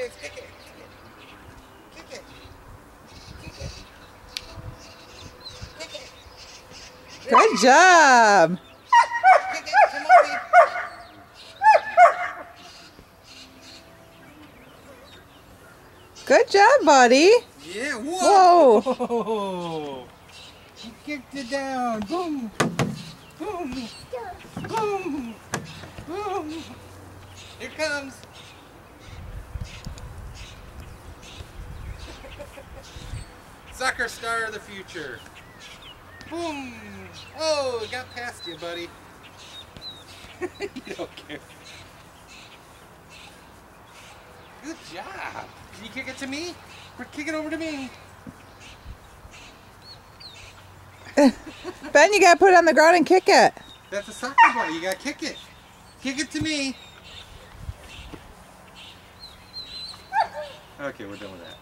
Grace, kick it. Kick it. Kick it. Kick it. Good job. Kick it to mommy. Good job, buddy. Yeah, whoa. Whoa. He kicked it down. Boom. Boom. Boom. Boom. Here comes. Soccer star of the future. Boom. Oh, it got past you, buddy. You don't care. Good job. Can you kick it to me? Kick it over to me. Ben, you gotta put it on the ground and kick it. That's a soccer ball. You gotta kick it. Kick it to me. Okay, we're done with that.